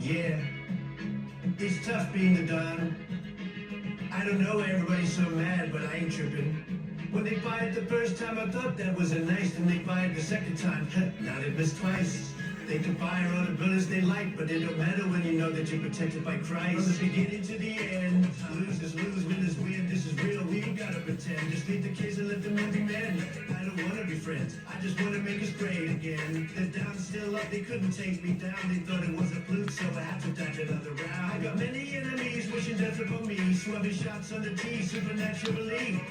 Yeah, it's tough being the Don. I don't know, everybody's so mad, but I ain't tripping. When they fired the first time, I thought that was a nice, and they fired the second time. Now they missed twice. They can fire all the bullets they like, but it don't matter when you know that you're protected by Christ. From the beginning to the end, lose is lose, win is win. This is real, we ain't gotta pretend. Just leave the kids and let them be men. I don't wanna be friends, I just wanna make us great again. They're down, still up, they couldn't take me down. They thought it was a fluke, so I had to dodge another round. I got many enemies wishing death upon me, swabbing shots on the T, supernaturally.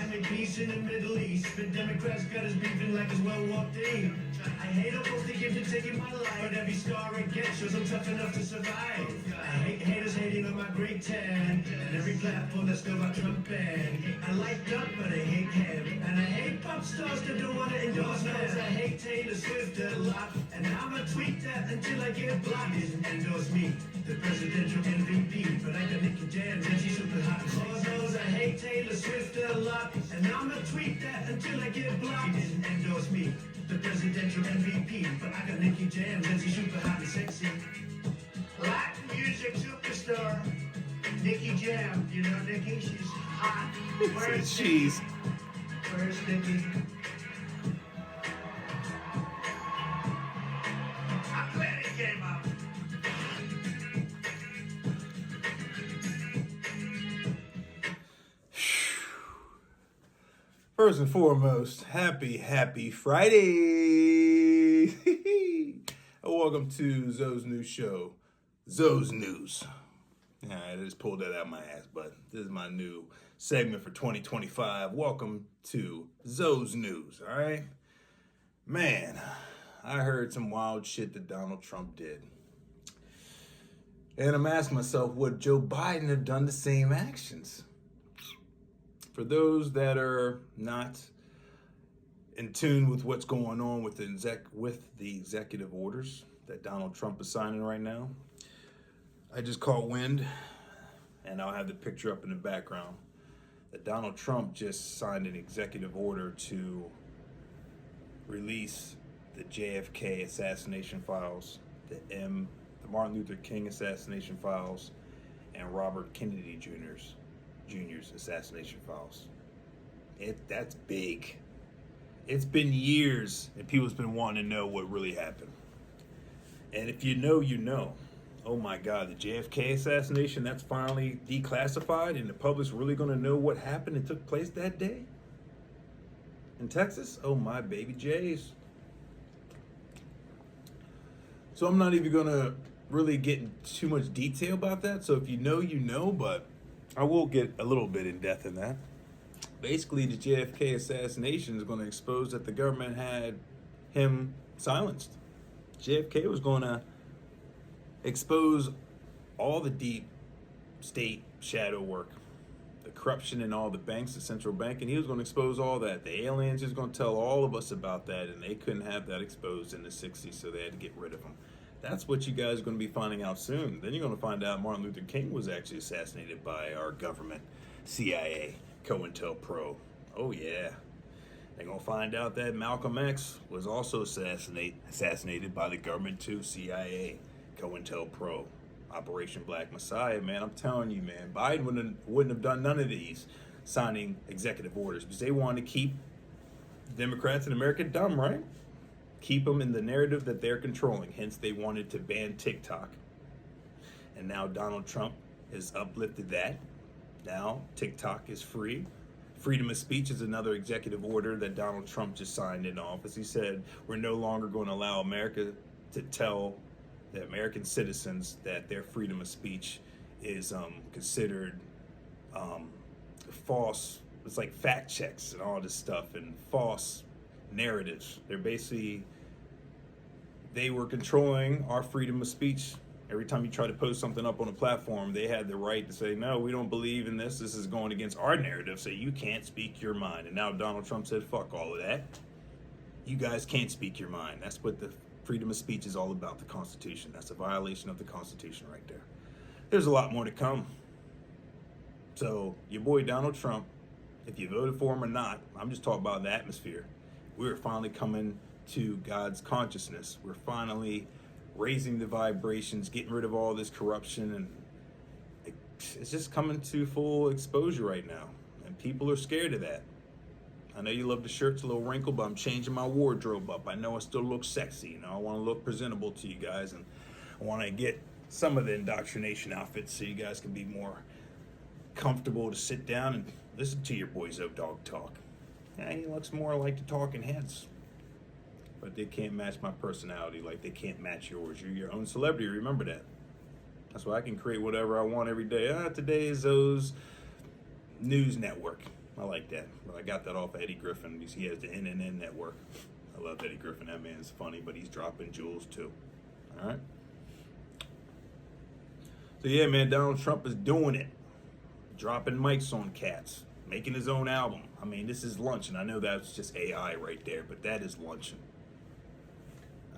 I'm in peace in the Middle East, but Democrats got us beefing like it's World War III. I hate them both, they give to taking my life, but every scar I get shows I'm tough enough to survive. I hate haters hating on my great tan, and every platform that's still got Trump banned. I like Duck, but I hate him, and I hate pop stars that don't want to endorse me. I hate Taylor Swift a lot, and I'ma tweet that until I get blocked. Didn't endorse me, the presidential MVP, but I got Nicki Jams and she's super hot. Lord knows I hate Taylor Swift a lot, and I'ma tweet that until I get blocked. She didn't endorse me, the presidential MVP, but I got Nicki Jams and she's super hot and sexy. Latin music superstar, Nicki Jam. You know Nicki? She's hot. Where's She's. Where's Nicki? I'm glad it came out. First and foremost, happy Friday! And welcome to Zoe's new show, Zoe's News. Yeah, I just pulled that out of my ass, but this is my new segment for 2025. Welcome to Zoe's News, all right? Man, I heard some wild shit that Donald Trump did. And I'm asking myself, would Joe Biden have done the same actions? For those that are not in tune with what's going on with the executive orders that Donald Trump is signing right now, I just caught wind, and I'll have the picture up in the background, that Donald Trump just signed an executive order to release the JFK assassination files, the Martin Luther King assassination files, and Robert Kennedy Jr.'s assassination files. That's big. It's been years and people's been wanting to know what really happened. And if you know, you know. Oh my God, the JFK assassination, that's finally declassified and the public's really gonna know what happened and took place that day in Texas? Oh my baby Jays. So I'm not even gonna really get in too much detail about that. So if you know, you know, but I will get a little bit in depth in that. Basically, the JFK assassination is going to expose that the government had him silenced. JFK was going to expose all the deep state shadow work, the corruption in all the banks, the central bank, and he was going to expose all that. The aliens, he was going to tell all of us about that, and they couldn't have that exposed in the 60s, so they had to get rid of him. That's what you guys are going to be finding out soon. Then you're going to find out Martin Luther King was actually assassinated by our government, CIA, COINTELPRO. Oh yeah. They're going to find out that Malcolm X was also assassinated by the government too, CIA, COINTELPRO, Operation Black Messiah. Man, I'm telling you, man, Biden wouldn't have done none of these signing executive orders because they wanted to keep Democrats in America dumb, right? Keep them in the narrative that they're controlling. Hence, they wanted to ban TikTok. And now Donald Trump has uplifted that. Now, TikTok is free. Freedom of speech is another executive order that Donald Trump just signed into office. He said, we're no longer going to allow America to tell the American citizens that their freedom of speech is considered false. It's like fact checks and all this stuff and false narratives. They were controlling our freedom of speech. Every time you try to post something up on a platform, they had the right to say, no, we don't believe in this. This is going against our narrative, so you can't speak your mind. And now Donald Trump said, fuck all of that. You guys can't speak your mind. That's what the freedom of speech is all about, the Constitution. That's a violation of the Constitution right there. There's a lot more to come. So your boy Donald Trump, if you voted for him or not, I'm just talking about the atmosphere. We're finally coming to God's consciousness. We're finally raising the vibrations, getting rid of all this corruption, and it's just coming to full exposure right now, and people are scared of that. I know you love the shirt's a little wrinkled, but I'm changing my wardrobe up. I know I still look sexy. You know, I want to look presentable to you guys, and I want to get some of the indoctrination outfits so you guys can be more comfortable to sit down and listen to your boy ZoDog talk. Yeah, he looks more like the Talking Heads, but they can't match my personality like they can't match yours. You're your own celebrity. Remember that. That's why I can create whatever I want every day. Today is Zo's News Network. I like that. But I got that off of Eddie Griffin because he has the NNN network. I love Eddie Griffin. That man's funny, but he's dropping jewels too. All right. So yeah, man, Donald Trump is doing it. Dropping mics on cats. Making his own album. I mean, this is luncheon. I know that's just AI right there, but that is luncheon.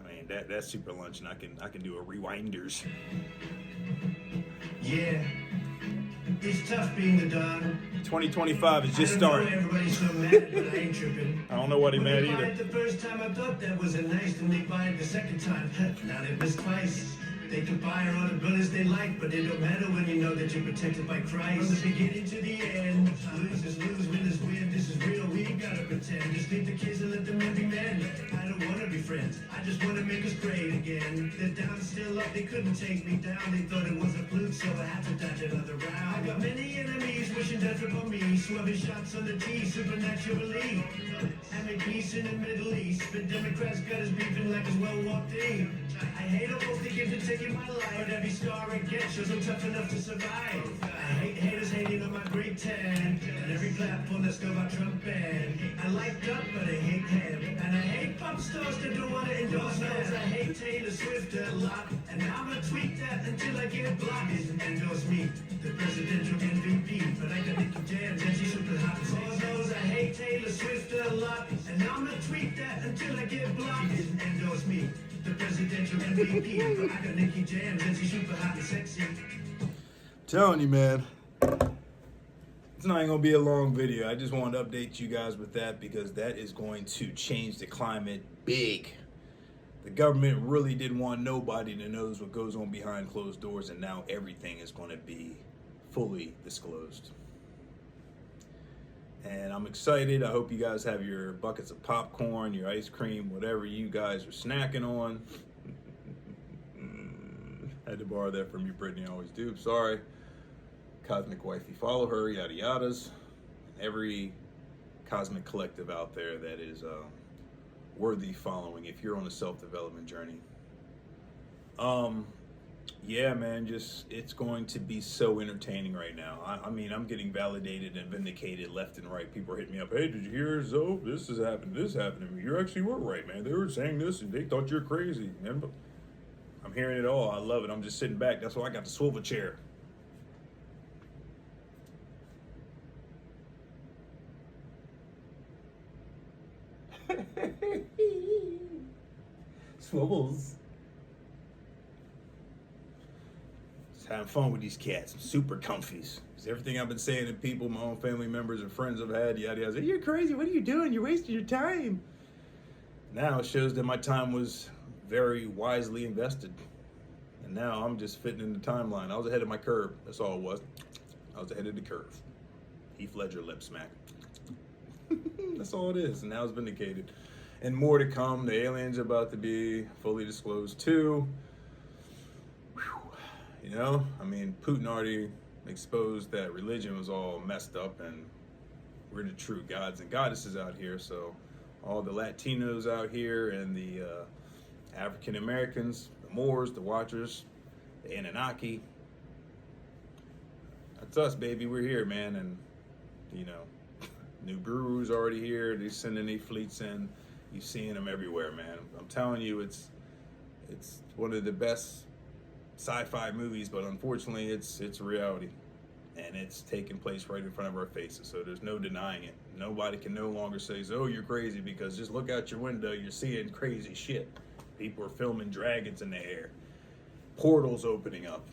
I mean, that's super luncheon. I can do a rewinders. Yeah, it's tough being the Don. 2025 is just I don't know starting. everybody's so mad, but I ain't tripping. I don't know what he When mad they buy either. it the first time, I thought that was a nice, then they buy it the second time. Now they missed twice. They could buy all the bullets they like, but it don't matter when you know that you're protected by Christ. From the beginning to the end, lose is lose, win is win. This is real, we ain't gotta pretend. Just leave the kids and let them men be men. I don't wanna be friends, I just wanna make us great again. They're down, still up, they couldn't take me down. They thought it was a fluke, so I had to dodge another round. I got many enemies wishing death upon me, swerving shots on the T, supernaturally. I made peace in the Middle East, but Democrats got us beefing like it's World War III. I hate them both, they give to taking my life, but every scar I get shows I'm tough enough to survive. I hate haters hating on my great 10, and every platform that's go by Trump ban. I like Duck, but I hate him, and I hate pop stars that don't want to endorse us. I hate Taylor Swift a lot, and I'ma tweet that until I get blocked. Endorse me, the presidential MVP, but I got Nicki Jams and she's super hot. Lord knows I hate Taylor Swift a lot, and I'ma tweet that until I get blocked. Endorse me, the presidential MVP, but I got Nicki Jams and she's super hot and sexy. Telling you, man. It's not even gonna be a long video. I just wanted to update you guys with that because that is going to change the climate big. The government really didn't want nobody to know what goes on behind closed doors, and now everything is going to be fully disclosed. And I'm excited. I hope you guys have your buckets of popcorn, your ice cream, whatever you guys are snacking on. I had to borrow that from you, Brittany. I always do. Sorry. Cosmic Wifey, follow her, yada yadas. Every cosmic collective out there that is worthy following if you're on a self-development journey. Yeah, man, just it's going to be so entertaining right now. I mean, I'm getting validated and vindicated left and right. People are hitting me up. Hey, did you hear Zoe? This happened to me. You actually were right, man. They were saying this and they thought you're crazy. Man, but I'm hearing it all. I love it. I'm just sitting back. That's why I got the swivel chair. Swivels. Just having fun with these cats. I'm super comfies. Because everything I've been saying to people, my own family members and friends I've had, yada yada, you're crazy. What are you doing? You're wasting your time. Now it shows that my time was very wisely invested. And now I'm just fitting in the timeline. I was ahead of my curve. That's all it was. I was ahead of the curve. Heath Ledger lip smack. That's all it is. And now it's vindicated. And more to come. The aliens are about to be fully disclosed too. Whew. You know, I mean, Putin already exposed that religion was all messed up and we're the true gods and goddesses out here. So all the Latinos out here and the African Americans, the Moors, the Watchers, the Anunnaki. That's us, baby. We're here, man. And, you know, New Brews already here. They're sending their fleets in. You're seeing them everywhere, man. I'm telling you, it's one of the best sci-fi movies, but unfortunately, it's reality. And it's taking place right in front of our faces, so there's no denying it. Nobody can no longer say, oh, you're crazy, because just look out your window, you're seeing crazy shit. People are filming dragons in the air. Portals opening up.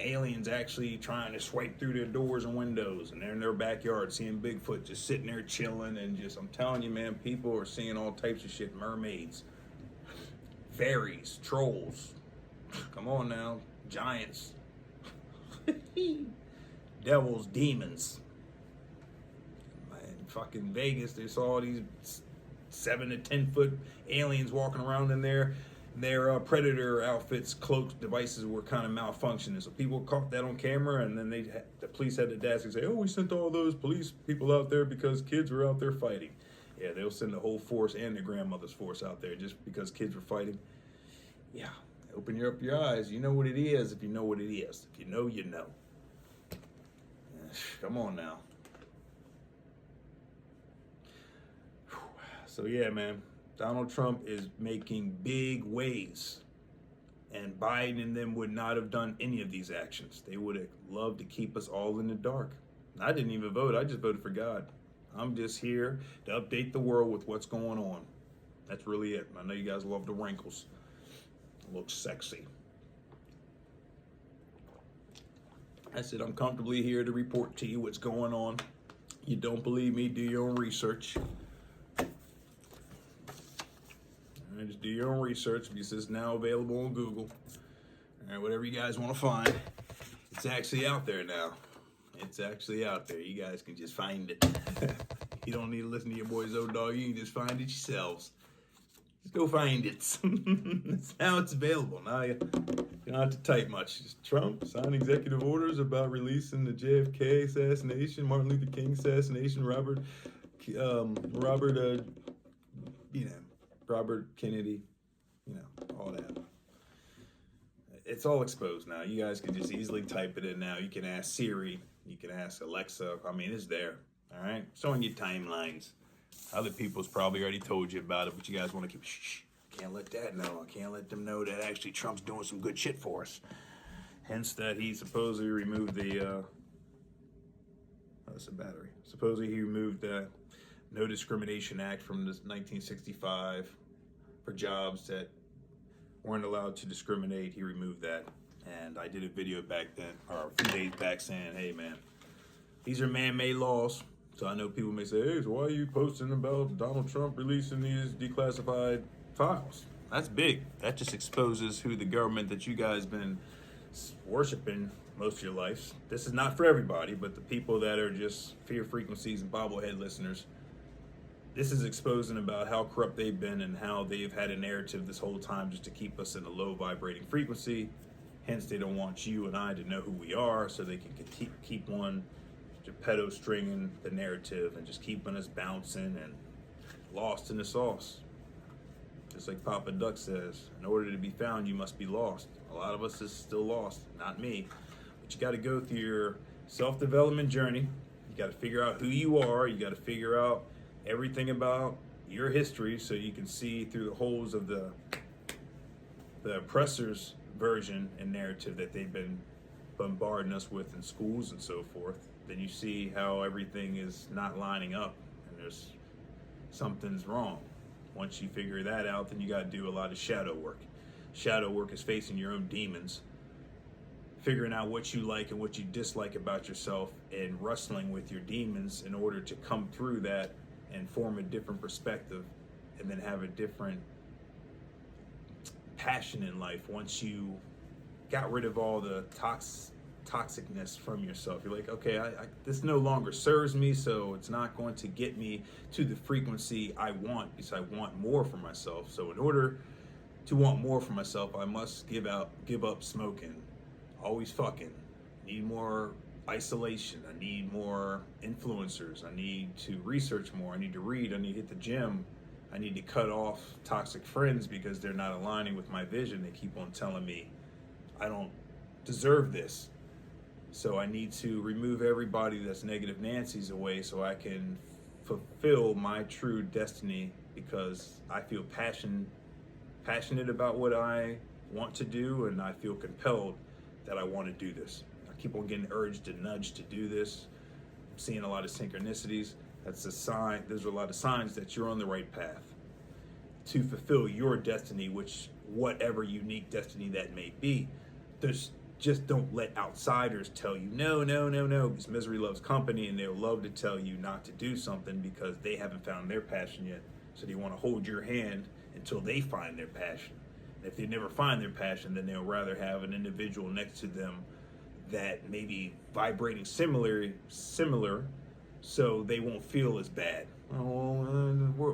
Aliens actually trying to swipe through their doors and windows, and they're in their backyard seeing Bigfoot just sitting there chilling, and just, I'm telling you, man, people are seeing all types of shit. Mermaids, fairies, trolls. Come on now, giants, devils, demons. In fucking Vegas, they saw these 7 to 10 foot aliens walking around in there. Their predator outfits, cloaks, devices were kind of malfunctioning. So people caught that on camera, and then the police had the desk and say, "Oh, we sent all those police people out there because kids were out there fighting." Yeah, they'll send the whole force and their grandmother's force out there just because kids were fighting. Yeah, open up your eyes. You know what it is if you know what it is. If you know, you know. Come on now. So yeah, man, Donald Trump is making big waves, and Biden and them would not have done any of these actions. They would have loved to keep us all in the dark. I didn't even vote. I just voted for God. I'm just here to update the world with what's going on. That's really it. I know you guys love the wrinkles. It looks sexy. I said I'm comfortably here to report to you what's going on. You don't believe me, do your own research. Just do your own research because it's now available on Google. All right, whatever you guys want to find, it's actually out there now. It's actually out there. You guys can just find it. You don't need to listen to your boy Zodog. You can just find it yourselves. Just go find it. That's how it's available. Now you don't have to type much. Just Trump signed executive orders about releasing the JFK assassination, Martin Luther King assassination, Robert Kennedy, all that. It's all exposed now. You guys can just easily type it in now. You can ask Siri. You can ask Alexa. I mean, it's there. All right? It's on your timelines. Other people's probably already told you about it, but you guys want to keep, shh. Can't let that know. I can't let them know that actually Trump's doing some good shit for us. Hence that he supposedly removed the, that's a battery. Supposedly he removed the No Discrimination Act from this 1965 for jobs that weren't allowed to discriminate. He removed that. And I did a video back then, or a few days back, saying, hey man, these are man-made laws. So I know people may say, hey, so why are you posting about Donald Trump releasing these declassified files? That's big. That just exposes who the government that you guys been worshiping most of your lives. This is not for everybody, but the people that are just fear frequencies and bobblehead listeners. This is exposing about how corrupt they've been and how they've had a narrative this whole time just to keep us in a low vibrating frequency. Hence, they don't want you and I to know who we are, so they can keep on pedo stringing the narrative and just keeping us bouncing and lost in the sauce. Just like Papa Duck says, in order to be found, you must be lost. A lot of us is still lost, not me. But you got to go through your self-development journey. You got to figure out who you are. You got to figure out everything about your history so you can see through the holes of the oppressor's version and narrative that they've been bombarding us with in schools and so forth. Then you see how everything is not lining up and there's something's wrong. Once you figure that out, then you got to do a lot of shadow work. Shadow work is facing your own demons, figuring out what you like and what you dislike about yourself, and wrestling with your demons in order to come through that and form a different perspective and then have a different passion in life. Once you got rid of all the toxicness from yourself, you're like, okay, this no longer serves me, so it's not going to get me to the frequency I want, because I want more for myself. So in order to want more for myself, I must give up smoking, always fucking, need more isolation, I need more influencers, I need to research more, I need to read, I need to hit the gym, I need to cut off toxic friends because they're not aligning with my vision. They keep on telling me I don't deserve this. So I need to remove everybody that's negative Nancy's away so I can fulfill my true destiny, because I feel passionate about what I want to do, and I feel compelled that I want to do this. I keep on getting urged to nudge to do this. I'm seeing a lot of synchronicities. That's a sign. There's a lot of signs that you're on the right path to fulfill your destiny, which whatever unique destiny that may be. Just don't let outsiders tell you no, because misery loves company, and they'll love to tell you not to do something because they haven't found their passion yet. So they want to hold your hand until they find their passion. If they never find their passion, then they'll rather have an individual next to them that may be vibrating similar, so they won't feel as bad. Oh,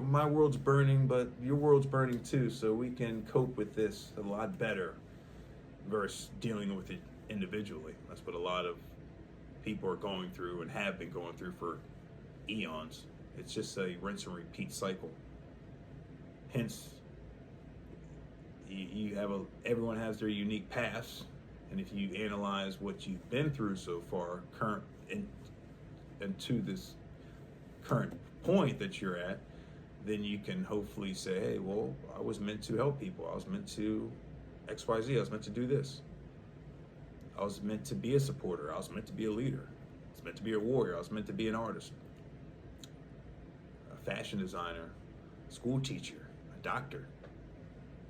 my world's burning, but your world's burning too, so we can cope with this a lot better versus dealing with it individually. That's what a lot of people are going through and have been going through for eons. It's just a rinse and repeat cycle. Hence, everyone has their unique paths, and if you analyze what you've been through so far, and to this current point that you're at, then you can hopefully say, hey, well, I was meant to help people. I was meant to XYZ. I was meant to do this. I was meant to be a supporter. I was meant to be a leader. I was meant to be a warrior. I was meant to be an artist, a fashion designer, a school teacher, a doctor,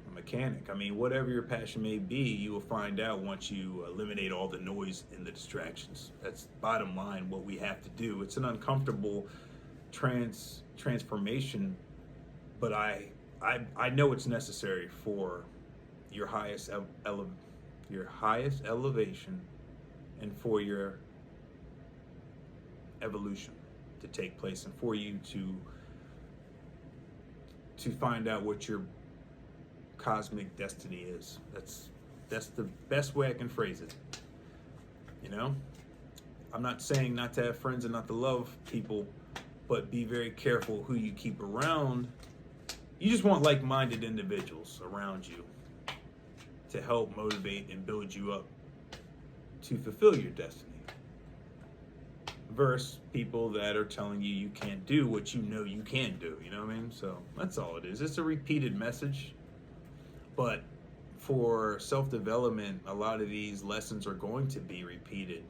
a mechanic. I mean, whatever your passion may be, you will find out once you eliminate all the noise and the distractions. That's bottom line what we have to do. It's an uncomfortable transformation, but I know it's necessary for your highest elevation and for your evolution to take place, and for you to find out what your cosmic destiny is. That's the best way I can phrase it. You know, I'm not saying not to have friends and not to love people, but be very careful who you keep around. You just want like-minded individuals around you to help motivate and build you up to fulfill your destiny, versus people that are telling you you can't do what you know you can do. You know what I mean? So that's all it is. It's a repeated message, but for self-development, a lot of these lessons are going to be repeated.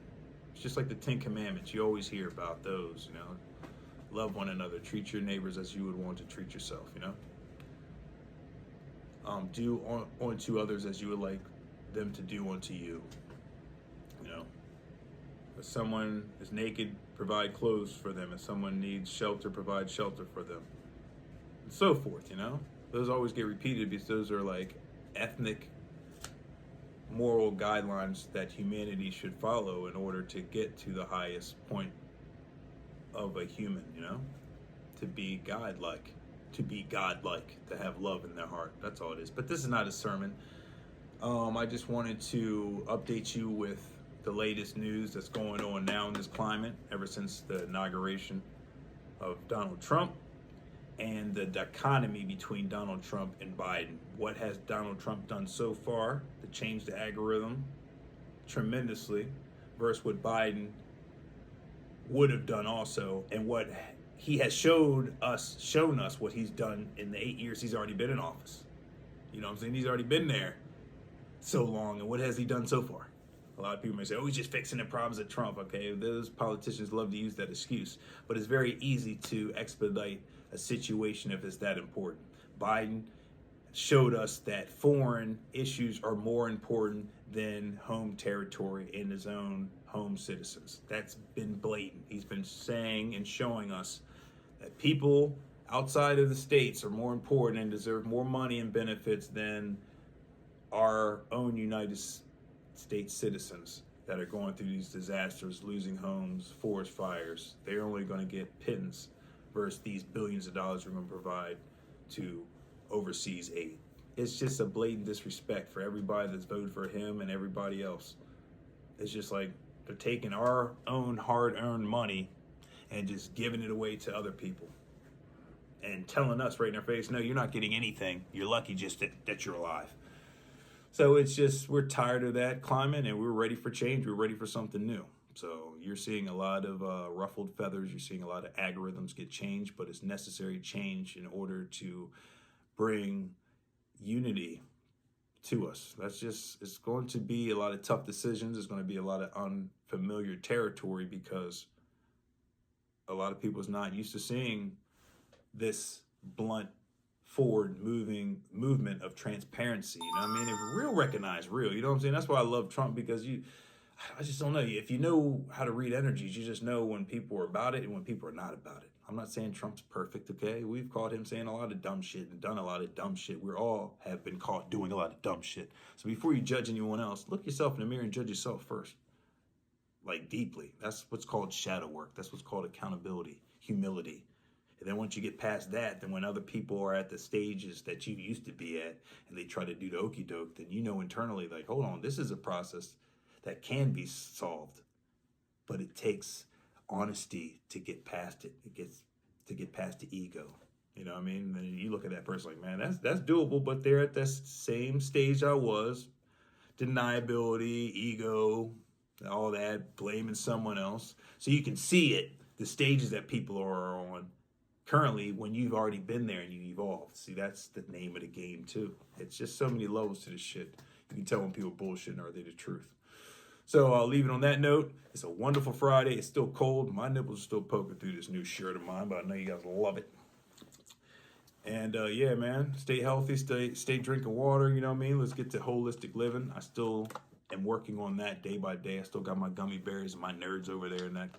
It's just like the 10 Commandments. You always hear about those, you know. Love one another, treat your neighbors as you would want to treat yourself, you know. Do unto others as you would like them to do unto you. You know, if someone is naked, provide clothes for them. If someone needs shelter, provide shelter for them, and so forth. You know, those always get repeated because those are like ethnic moral guidelines that humanity should follow in order to get to the highest point of a human. You know, to be godlike. To have love in their heart. That's all it is. But this is not a sermon. I just wanted to update you with the latest news that's going on now in this climate ever since the inauguration of Donald Trump and the dichotomy between Donald Trump and Biden. What has Donald Trump done so far to change the algorithm tremendously versus what Biden would have done also, and what he has shown us what he's done in the 8 years he's already been in office. You know what I'm saying? He's already been there so long, and what has he done so far? A lot of people may say, oh, he's just fixing the problems of Trump. Okay, those politicians love to use that excuse, but it's very easy to expedite a situation if it's that important. Biden showed us that foreign issues are more important than home territory and his own home citizens. That's been blatant. He's been saying and showing us that people outside of the states are more important and deserve more money and benefits than our own United States citizens that are going through these disasters, losing homes, forest fires. They're only going to get pittance versus these billions of dollars we're going to provide to overseas aid. It's just a blatant disrespect for everybody that's voted for him and everybody else. It's just like they're taking our own hard-earned money and just giving it away to other people and telling us right in our face, no, you're not getting anything. You're lucky just that you're alive. So it's just, we're tired of that climate and we're ready for change. We're ready for something new. So you're seeing a lot of ruffled feathers. You're seeing a lot of algorithms get changed, but it's necessary change in order to bring unity to us. It's going to be a lot of tough decisions. It's going to be a lot of unfamiliar territory because a lot of people is not used to seeing this blunt, forward movement of transparency. You know what I mean? If real recognize real, you know what I'm saying? That's why I love Trump, because I just don't know. If you know how to read energies, you just know when people are about it and when people are not about it. I'm not saying Trump's perfect, okay? We've caught him saying a lot of dumb shit and done a lot of dumb shit. We all have been caught doing a lot of dumb shit. So before you judge anyone else, look yourself in the mirror and judge yourself first. Like deeply. That's what's called shadow work. That's what's called accountability, humility. And then once you get past that, then when other people are at the stages that you used to be at and they try to do the okey doke, then you know internally, like, hold on, this is a process that can be solved. But it takes honesty to get past it. It gets to get past the ego. You know what I mean? And you look at that person like, man, that's doable, but they're at that same stage I was. Deniability, ego, all that, blaming someone else. So you can see it, the stages that people are on currently when you've already been there and you evolved. See, that's the name of the game too. It's just so many levels to this shit. You can tell when people bullshit or are they the truth. So I'll leave it on that note. It's a wonderful Friday. It's still cold. My nipples are still poking through this new shirt of mine, but I know you guys love it. And yeah, man, stay healthy, stay drinking water, you know what I mean? Let's get to holistic living. I still am working on that day by day. I still got my gummy bears and my nerds over there in that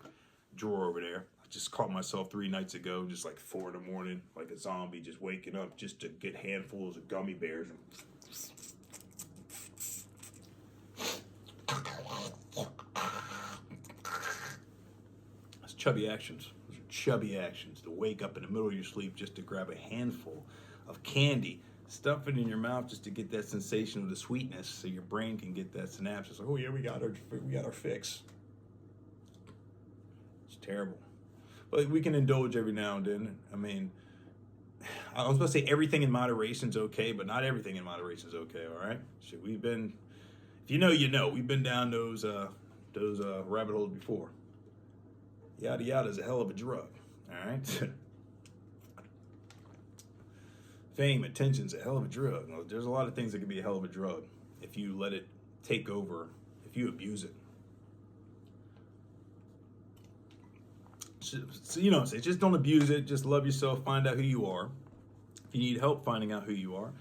drawer over there. I just caught myself 3 nights ago, just like 4 in the morning, like a zombie, just waking up just to get handfuls of gummy bears. That's chubby actions. Those are chubby actions to wake up in the middle of your sleep just to grab a handful of candy, stuff it in your mouth just to get that sensation of the sweetness, so your brain can get that synapses. Like, oh yeah, we got our fix. It's terrible, but we can indulge every now and then. I mean, I was supposed to say everything in moderation is okay, but not everything in moderation is okay. All right, shit, we've been, if you know, you know, we've been down those rabbit holes before. Yada yada is a hell of a drug. All right. Fame, attention's a hell of a drug. There's a lot of things that can be a hell of a drug if you let it take over, if you abuse it. So you know, say just don't abuse it. Just love yourself. Find out who you are. If you need help finding out who you are,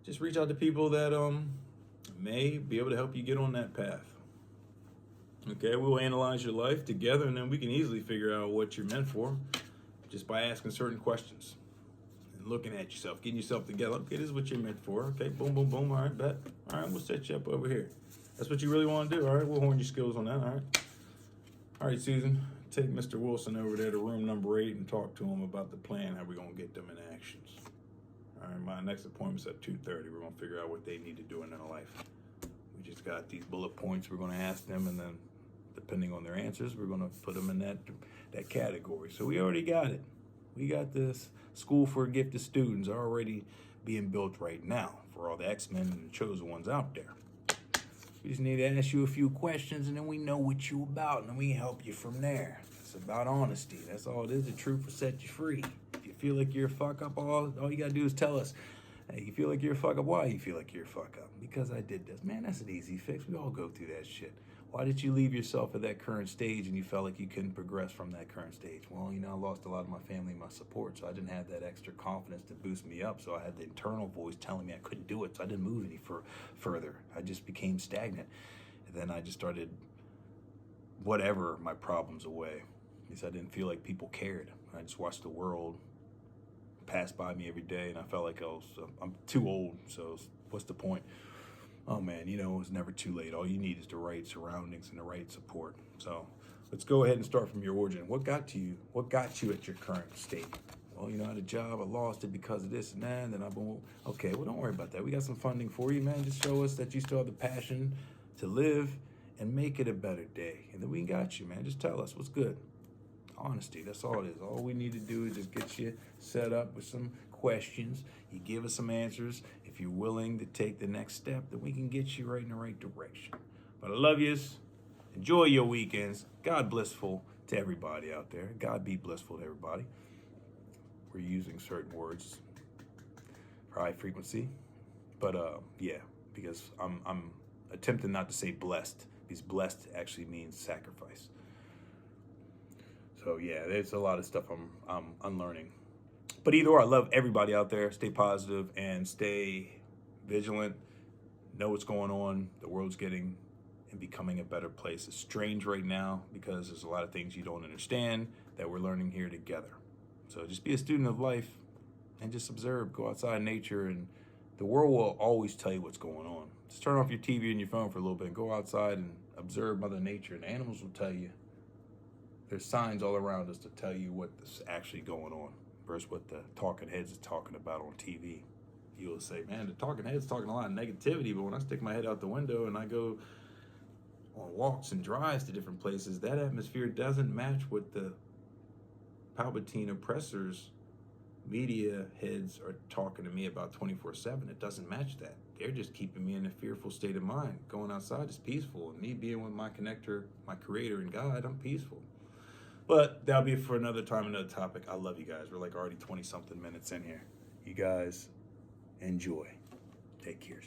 just reach out to people that may be able to help you get on that path. Okay, we'll analyze your life together, and then we can easily figure out what you're meant for just by asking certain questions and looking at yourself, getting yourself together. Okay, this is what you're meant for. Okay, boom, boom, boom. All right, bet. All right, we'll set you up over here. That's what you really want to do. All right, we'll horn your skills on that. All right, Susan, take Mr. Wilson over there to room number 8 and talk to him about the plan, how we're going to get them in actions. All right, my next appointment's at 2:30. We're going to figure out what they need to do in their life. We just got these bullet points we're going to ask them, and then depending on their answers, we're going to put them in that category. So we already got it. We got this school for gifted students already being built right now for all the X-Men and the chosen ones out there. We just need to ask you a few questions, and then we know what you about, and then we help you from there. It's about honesty. That's all it is. The truth will set you free. If you feel like you're a fuck up, all you got to do is tell us. Hey, you feel like you're a fuck up? Why you feel like you're a fuck up? Because I did this. Man, that's an easy fix. We all go through that shit. Why did you leave yourself at that current stage and you felt like you couldn't progress from that current stage? Well, you know, I lost a lot of my family and my support, so I didn't have that extra confidence to boost me up. So I had the internal voice telling me I couldn't do it, so I didn't move any further. I just became stagnant. And then I just started whatever my problems away because I didn't feel like people cared. I just watched the world pass by me every day, and I felt like I'm too old, so what's the point? Oh man, you know, it's never too late. All you need is the right surroundings and the right support. So let's go ahead and start from your origin. What got you at your current state? Well, you know, I had a job, I lost it because of this and that, and then okay, well, don't worry about that. We got some funding for you, man. Just show us that you still have the passion to live and make it a better day. And then we got you, man. Just tell us what's good. Honesty, that's all it is. All we need to do is just get you set up with some questions. You give us some answers. If you're willing to take the next step, then we can get you right in the right direction. But I love yous. Enjoy your weekends. God blissful to everybody out there. God be blissful to everybody. We're using certain words for high frequency. But yeah, because I'm attempting not to say blessed, because blessed actually means sacrifice. So yeah, there's a lot of stuff I'm unlearning. But either or, I love everybody out there. Stay positive and stay vigilant. Know what's going on. The world's getting and becoming a better place. It's strange right now because there's a lot of things you don't understand. that we're learning here together. So just be a student of life and just observe. Go outside in nature, and the world will always tell you what's going on. Just turn off your TV and your phone for a little bit and go outside and observe Mother Nature, and animals will tell you. There's signs all around us to tell you what's actually going on versus what the talking heads is talking about on TV. You'll say, man, the talking head's talking a lot of negativity, but when I stick my head out the window and I go on walks and drives to different places, that atmosphere doesn't match what the Palpatine oppressors, media heads are talking to me about 24/7. It doesn't match that. They're just keeping me in a fearful state of mind. Going outside is peaceful, and me being with my connector, my creator and God, I'm peaceful. But that'll be for another time, another topic. I love you guys. We're like already 20 something minutes in here. You guys enjoy. Take care.